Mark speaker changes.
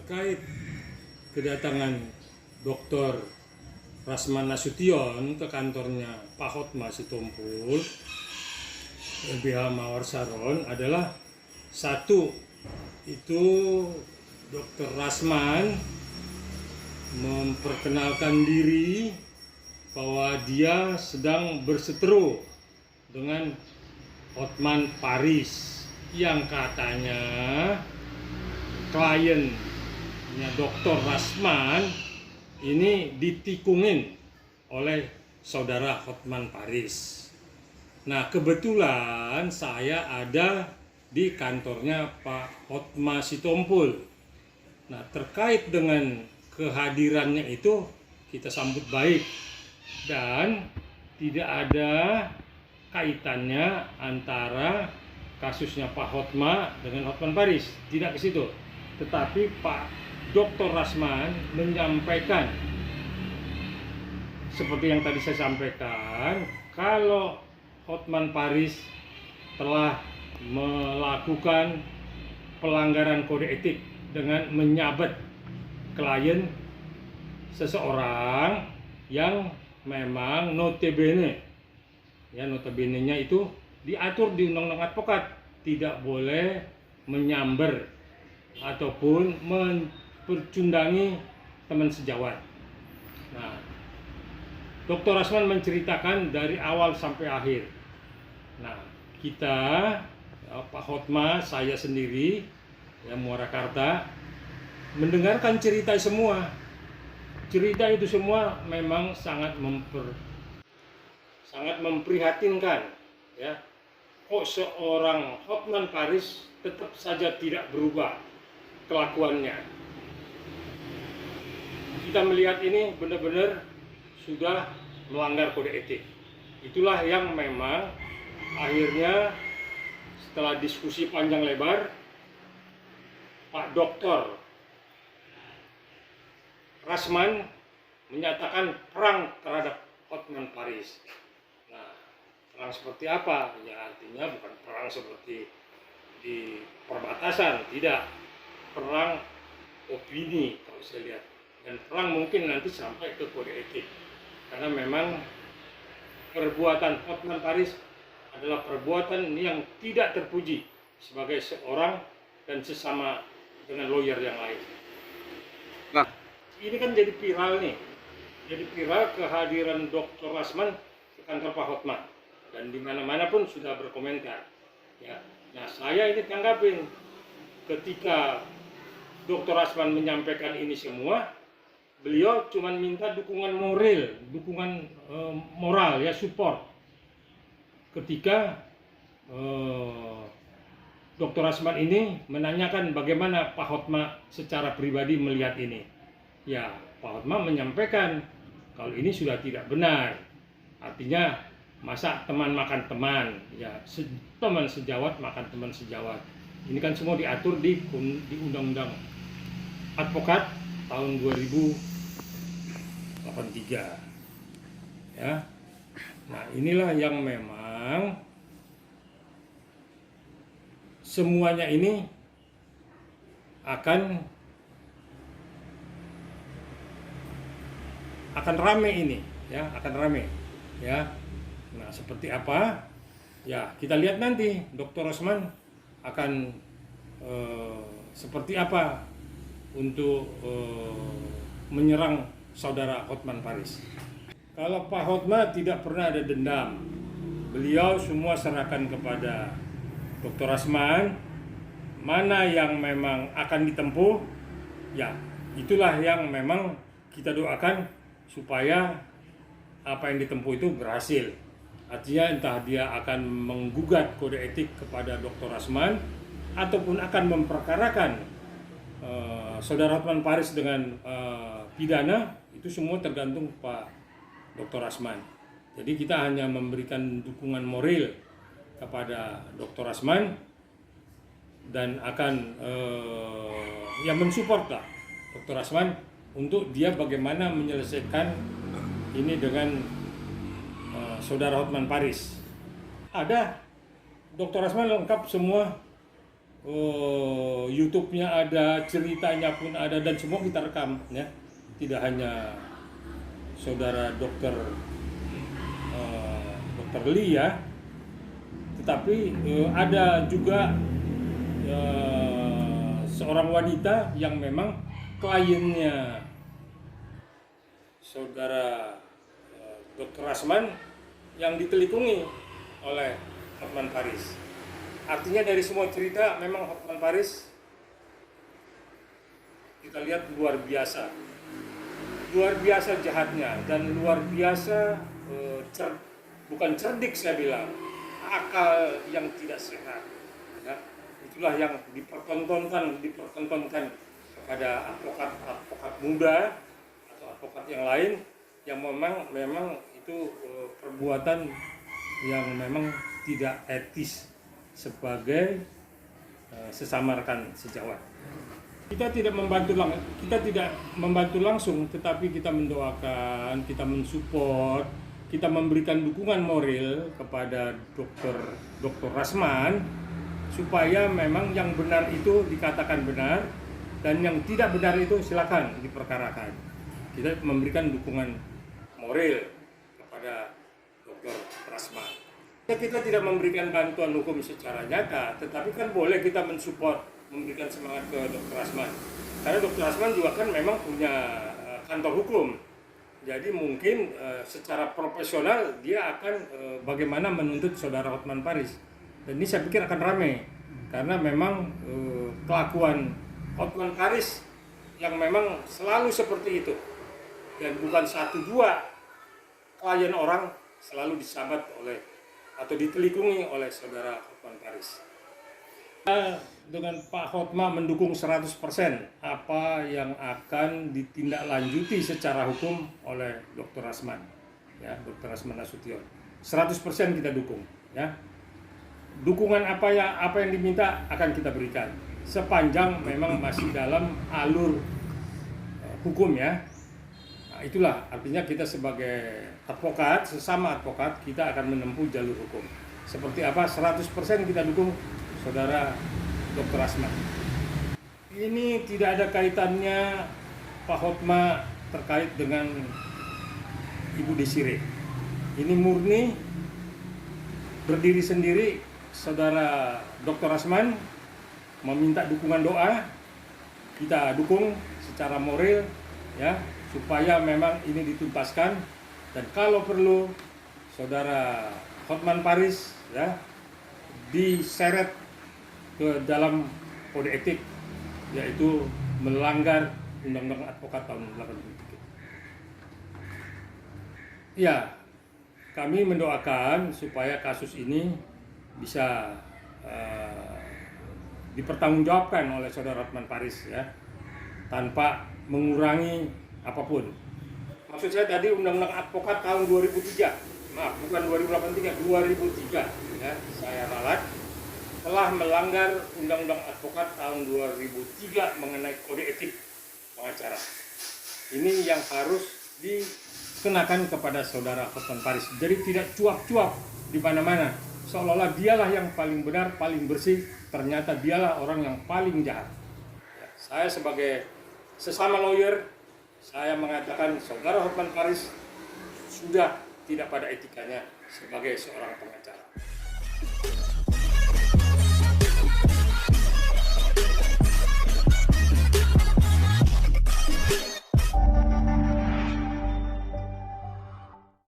Speaker 1: terkait kedatangan Dr. Rasman Nasution ke kantornya Pak Hotma Sitompul LBH Mawar Saron adalah satu, itu Dr. Rasman memperkenalkan diri bahwa dia sedang berseteru dengan Hotman Paris yang katanya kliennya Dr. Rasman ini ditikungin oleh saudara Hotman Paris. Nah, kebetulan saya ada di kantornya Pak Hotma Sitompul. Nah, terkait dengan kehadirannya itu kita sambut baik dan tidak ada kaitannya antara kasusnya Pak Hotma dengan Hotman Paris, tidak ke situ. Tetapi Pak Dr. Rasman menyampaikan seperti yang tadi saya sampaikan, kalau Hotman Paris telah melakukan pelanggaran kode etik dengan menyabet klien seseorang yang memang notabene nya itu diatur di Undang-Undang Advokat, tidak boleh menyamber ataupun mempercundangi teman sejawat. Nah, Dr. Rasman menceritakan dari awal sampai akhir. Nah, kita, Pak Hotma, saya sendiri, Muarakarta, mendengarkan cerita semua. Cerita itu semua memang sangat memprihatinkan, ya. Kok seorang Hotman Paris tetap saja tidak berubah kelakuannya. Kita melihat ini benar-benar sudah melanggar kode etik. Itulah yang memang akhirnya setelah diskusi panjang lebar, Pak Dr. Rasman menyatakan perang terhadap Hotman Paris. Nah, perang seperti apa? Ya, artinya bukan perang seperti di perbatasan, tidak. Perang opini kalau saya lihat. Dan perang mungkin nanti sampai ke kode etik. Karena memang perbuatan Hotman Paris adalah perbuatan yang tidak terpuji sebagai seorang dan sesama dengan lawyer yang lain. Nah, ini kan jadi viral nih. Jadi viral kehadiran Dr. Rasman ke kantor Pak Hotman. Dan di mana-mana pun sudah berkomentar. Ya. Nah, saya ini tanggapin ketika Dr. Rasman menyampaikan ini semua, beliau cuma minta dukungan moral, ya, support. Ketika Dr. Rasman ini menanyakan bagaimana Pak Hotma secara pribadi melihat ini. Ya, Pak Hotma menyampaikan kalau ini sudah tidak benar. Artinya masa teman makan teman, ya, teman sejawat makan teman sejawat. Ini kan semua diatur di Undang-Undang Advokat tahun 2083. Ya. Nah, inilah yang memang semuanya ini akan rame ini, ya, akan rame, ya. Nah, seperti apa? Ya, kita lihat nanti Dr. Rasman akan seperti apa untuk menyerang saudara Hotman Paris. Kalau Pak Hotma tidak pernah ada dendam, beliau semua serahkan kepada Dr. Rasman. Mana yang memang akan ditempuh, ya itulah yang memang kita doakan supaya apa yang ditempuh itu berhasil. Artinya entah dia akan menggugat kode etik kepada Dr. Rasman ataupun akan memperkarakan saudara Hotman Paris dengan pidana, itu semua tergantung Pak Dr. Rasman. Jadi kita hanya memberikan dukungan moral kepada Dr. Rasman dan akan mensupport lah Dr. Rasman untuk dia bagaimana menyelesaikan ini dengan saudara Hotman Paris. Ada Dr. Rasman lengkap semua YouTube-nya ada, ceritanya pun ada, dan semua kita rekam ya. Tidak hanya saudara dokter Lee ya, tetapi ada juga seorang wanita yang memang kliennya saudara Dr. Rasman yang ditelikungi oleh Hotman Paris. Artinya dari semua cerita memang Hotman Paris kita lihat luar biasa jahatnya, dan luar biasa bukan cerdik saya bilang, akal yang tidak sehat. Ya. Itulah yang dipertontonkan kepada advokat muda atau advokat yang lain yang memang itu perbuatan yang memang tidak etis sebagai sesama rekan sejawat. Kita tidak membantu langsung, tetapi kita mendoakan, kita mensupport, kita memberikan dukungan moral kepada Dr. Rasman supaya memang yang benar itu dikatakan benar dan yang tidak benar itu silakan diperkarakan. Kita memberikan dukungan moral kepada Dr. Rasman. Kita tidak memberikan bantuan hukum secara nyata, tetapi kan boleh kita mensupport, memberikan semangat ke Dr. Rasman. Karena Dr. Rasman juga kan memang punya kantor hukum. Jadi mungkin secara profesional dia akan bagaimana menuntut saudara Hotman Paris. Dan ini saya pikir akan ramai karena memang kelakuan Hotman Paris yang memang selalu seperti itu. Dan bukan 1-2 klien orang selalu disabat oleh atau ditelikungi oleh saudara Hotman Paris. Dengan Pak Hotma mendukung 100% apa yang akan ditindaklanjuti secara hukum oleh Dr. Rasman, ya, Dr. Rasman Nasution. 100% kita dukung, ya. Dukungan apa yang diminta akan kita berikan sepanjang memang masih dalam alur hukum, ya. Nah, itulah artinya kita sebagai advokat, sesama advokat, kita akan menempuh jalur hukum. Seperti apa? 100% kita dukung saudara Dr. Rasman. Ini tidak ada kaitannya Pak Hotma terkait dengan Ibu Desiree. Ini murni berdiri sendiri saudara Dr. Rasman meminta dukungan doa, kita dukung secara moral, ya, supaya memang ini dituntaskan, dan kalau perlu saudara Hotman Paris, ya, diseret ke dalam kode etik, yaitu melanggar Undang-Undang Advokat tahun 1983. Ya, kami mendoakan supaya kasus ini bisa dipertanggungjawabkan oleh saudara Hotman Paris, ya, tanpa mengurangi apapun. Maksud saya tadi Undang-Undang Advokat tahun 2003, maaf, bukan 2083, 2003, ya, saya ralat telah melanggar Undang-Undang Advokat tahun 2003 mengenai kode etik pengacara. Ini yang harus dikenakan kepada saudara Hotman Paris. Jadi tidak cuap-cuap di mana-mana, seolah-olah dialah yang paling benar, paling bersih, ternyata dialah orang yang paling jahat. Ya, saya sebagai sesama lawyer, saya mengatakan saudara Hotman Paris sudah tidak pada etikanya sebagai seorang pengacara.